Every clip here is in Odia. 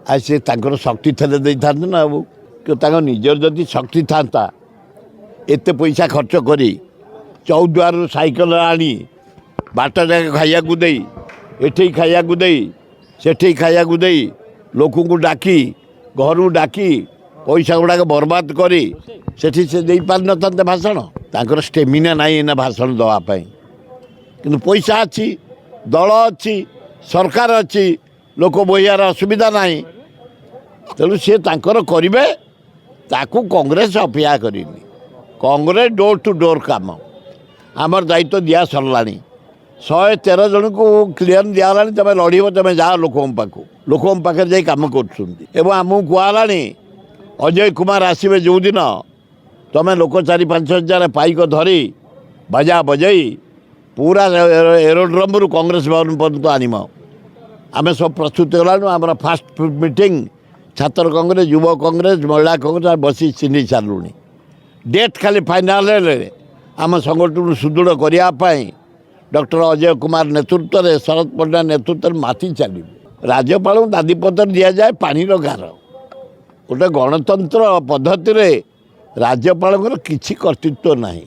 ଆଉ ସେ ତାଙ୍କର ଶକ୍ତି ଥିଲେ ଦେଇଥାନ୍ତେ ନା ବାବୁ କି ତାଙ୍କ ନିଜର ଯଦି ଶକ୍ତି ଥାନ୍ତା ଏତେ ପଇସା ଖର୍ଚ୍ଚ କରି ଚୌଦ୍ୱାରରୁ ସାଇକେଲ ଆଣି ବାଟ ଯାକେ ଖାଇବାକୁ ଦେଇ ଏଠି ଖାଇବାକୁ ଦେଇ ସେଠି ଖାଇବାକୁ ଦେଇ ଲୋକଙ୍କୁ ଡାକି ଘରୁ ଡାକି ପଇସା ଗୁଡ଼ାକ ବର୍ବାଦ କରି ସେଠି ସେ ଦେଇପାରିନଥାନ୍ତେ ଭାଷଣ। ତାଙ୍କର ଷ୍ଟେମିନା ନାହିଁ ଏଇନା ଭାଷଣ ଦେବା ପାଇଁ, କିନ୍ତୁ ପଇସା ଅଛି, ଦଳ ଅଛି, ସରକାର ଅଛି, ଲୋକ ବୋହିବାର ଅସୁବିଧା ନାହିଁ। ତେଣୁ ସେ ତାଙ୍କର କରିବେ, ତାକୁ କଂଗ୍ରେସ ଅପେକ୍ଷା କରିନି। କଂଗ୍ରେସ ଡୋର ଟୁ ଡୋର କାମ ଆମର ଦାୟିତ୍ୱ ଦିଆ ସରିଲାଣି। 113 ଜଣଙ୍କୁ କ୍ଲିୟର ଦିଆହେଲାଣି, ତୁମେ ଲଢ଼ିବ, ତୁମେ ଯାଅ ଲୋକଙ୍କ ପାଖରେ ଯାଇ କାମ କରୁଛନ୍ତି। ଏବଂ ଆମକୁ କୁହାହେଲାଣି ଅଜୟ କୁମାର ଆସିବେ ଯେଉଁଦିନ ତୁମେ ଲୋକ 4-5 ହଜାର ପାଇକ ଧରି ବାଜା ବଜେଇ ପୁରା ଏରୋଡ୍ରମ୍ରୁ କଂଗ୍ରେସ ଭବନ ପର୍ଯ୍ୟନ୍ତ ଆଣିବ। ଆମେ ସବୁ ପ୍ରସ୍ତୁତ ହେଲାଣି। ଆମର ଫାଷ୍ଟ ମିଟିଂ ଛାତ୍ର କଂଗ୍ରେସ, ଯୁବ କଂଗ୍ରେସ, ମହିଳା କଂଗ୍ରେସ ବସି ଚିହ୍ନି ସାରିଲୁଣି। ଡେଟ୍ ଖାଲି ଫାଇନାଲ ହେଲେ ଆମ ସଂଗଠନକୁ ସୁଦୃଢ଼ କରିବା ପାଇଁ ଡକ୍ଟର ଅଜୟ କୁମାର ନେତୃତ୍ୱରେ, ଶରଦ ପଣ୍ଡା ନେତୃତ୍ୱରେ ମାତି ଚାଲିବୁ। ରାଜ୍ୟପାଳଙ୍କୁ ଦାଦିପତ୍ର ଦିଆଯାଏ ପାଣିର ଗାର। ଗୋଟେ ଗଣତନ୍ତ୍ର ପଦ୍ଧତିରେ ରାଜ୍ୟପାଳଙ୍କର କିଛି କର୍ତ୍ତୃତ୍ୱ ନାହିଁ।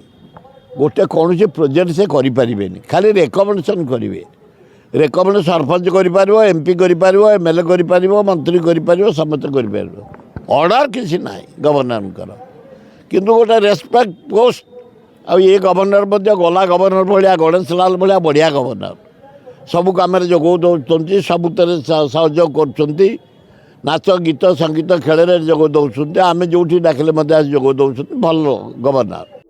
ଗୋଟେ କୌଣସି ପ୍ରୋଜେକ୍ଟ ସେ କରିପାରିବେନି, ଖାଲି ରେକମେଣ୍ଡେସନ୍ କରିବେ। ରେକମେଣ୍ଡ ସରପଞ୍ଚ କରିପାରିବ, MP କରିପାରିବ, MLA କରିପାରିବ, ମନ୍ତ୍ରୀ କରିପାରିବ, ସମସ୍ତେ କରିପାରିବ। ଅର୍ଡ଼ର କିଛି ନାହିଁ ଗଭର୍ଣ୍ଣରଙ୍କର, କିନ୍ତୁ ଗୋଟେ ରେସ୍ପେକ୍ଟ ପୋଷ୍ଟ। ଆଉ ଏ ଗଭର୍ଣ୍ଣର ମଧ୍ୟ ଗଲା ଗଭର୍ଣ୍ଣର ଭଳିଆ, ଗଣେଶ ଲାଲ ଭଳିଆ ବଢ଼ିଆ ଗଭର୍ଣ୍ଣର। ସବୁ କାମରେ ଯୋଗ ଦେଉଛନ୍ତି, ସବୁଥିରେ ସହଯୋଗ କରୁଛନ୍ତି। ନାଚ ଗୀତ ସଙ୍ଗୀତ ଖେଳରେ ଯୋଗ ଦେଉଛନ୍ତି। ଆମେ ଯେଉଁଠି ଡାକିଲେ ମଧ୍ୟ ଆସି ଯୋଗ ଦେଉଛନ୍ତି। ଭଲ ଗଭର୍ଣ୍ଣର।